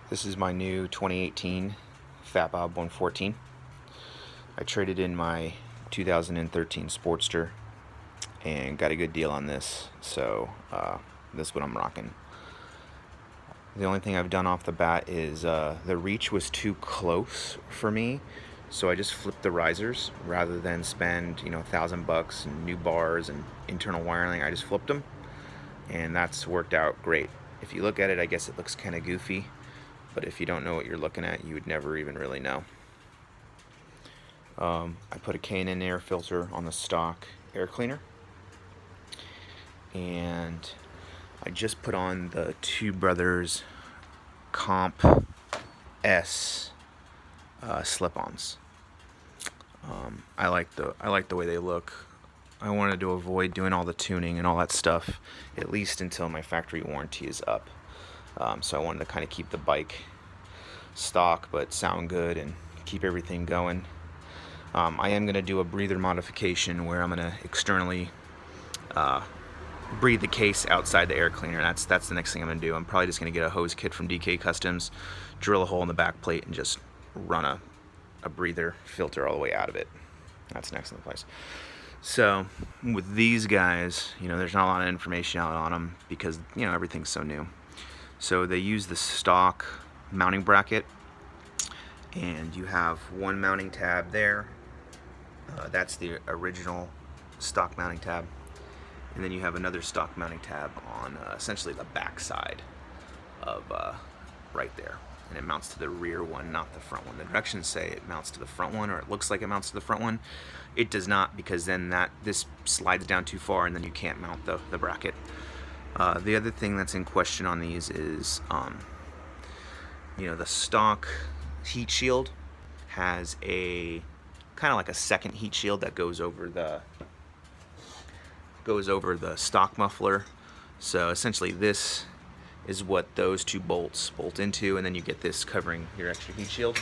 This is my new 2018 fatbob 114. I traded in my 2013 Sportster and got a good deal on this, so this is what I'm rocking. The only thing I've done off the bat is the reach was too close for me, so I just flipped the risers rather than spend $1,000 and new bars and internal wiring. I just flipped them, and that's worked out great. If you look at it, I guess it looks kind of goofy, but if you don't know what you're looking at, you would never even really know. I put a K&N air filter on the stock air cleaner, and I just put on the Two Brothers Comp S slip-ons. I like the way they look. I wanted to avoid doing all the tuning and all that stuff, at least until my factory warranty is up. So I wanted to kind of keep the bike stock but sound good and keep everything going. I am going to do a breather modification where I'm going to externally breathe the case outside the air cleaner. That's the next thing I'm going to do. I'm probably just going to get a hose kit from DK Customs, drill a hole in the back plate, and just run a breather filter all the way out of it. That's next in the place. So with these guys, there's not a lot of information out on them because everything's so new. So they use the stock mounting bracket, and you have one mounting tab there. That's the original stock mounting tab, and then you have another stock mounting tab on essentially the back side of right there, and it mounts to the rear one, not the front one. The directions say it mounts to the front one, or it looks like it mounts to the front one. It does not, because then this slides down too far, and then you can't mount the bracket. The other thing that's in question on these is the stock heat shield has a kind of like a second heat shield that goes over the stock muffler. So essentially this is what those two bolts bolt into, and then you get this covering your extra heat shield.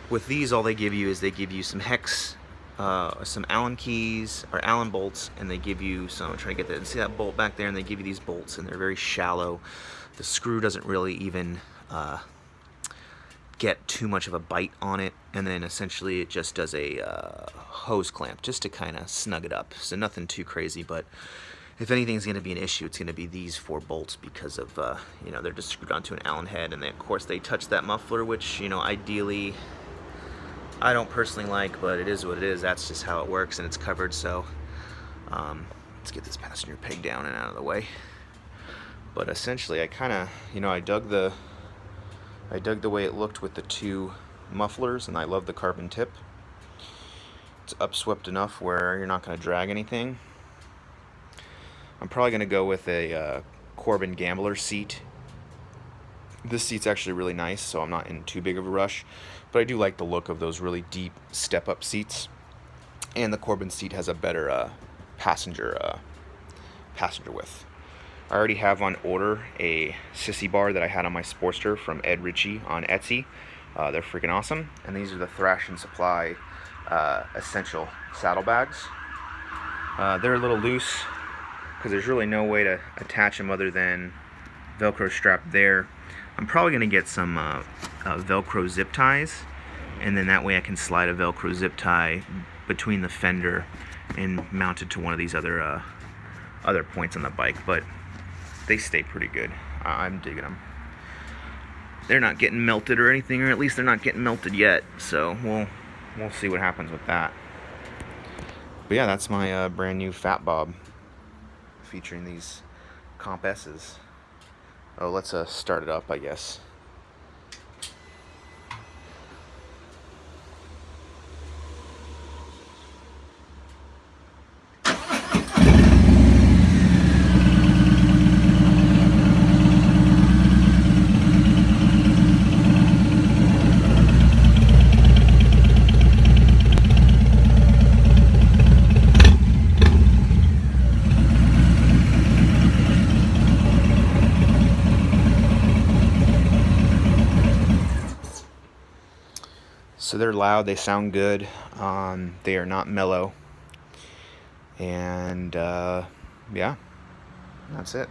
With these, all they give you is they give you some hex, some Allen keys or Allen bolts, and they give you some, I'm trying to get that, see that bolt back there, and they give you these bolts, and they're very shallow. The screw doesn't really even get too much of a bite on it, and then essentially it just does a hose clamp just to kind of snug it up. So nothing too crazy, but if anything's going to be an issue, it's going to be these 4 bolts because of they're just screwed onto an Allen head, and then of course they touch that muffler, which ideally I don't personally like, but it is what it is. That's just how it works, and it's covered. So let's get this passenger peg down and out of the way. But essentially I kind of I dug the way it looked with the 2 mufflers, and I love the carbon tip. It's upswept enough where you're not going to drag anything. I'm probably going to go with a Corbin Gambler seat. This seat's actually really nice, so I'm not in too big of a rush, but I do like the look of those really deep step-up seats. And the Corbin seat has a better passenger width. I already have on order a sissy bar that I had on my Sportster from Ed Ritchie on Etsy. They're freaking awesome. And these are the Thrash and Supply Essential saddlebags. They're a little loose because there's really no way to attach them other than Velcro strap there. I'm probably going to get some Velcro zip ties, and then that way I can slide a Velcro zip tie between the fender and mount it to one of these other points on the bike. But they stay pretty good. I'm digging them. They're not getting melted or anything, or at least they're not getting melted yet. So we'll see what happens with that. But yeah, that's my brand new fatbob featuring these Comp S's. Oh, let's start it up, I guess. So they're loud, they sound good, they are not mellow, and yeah, that's it.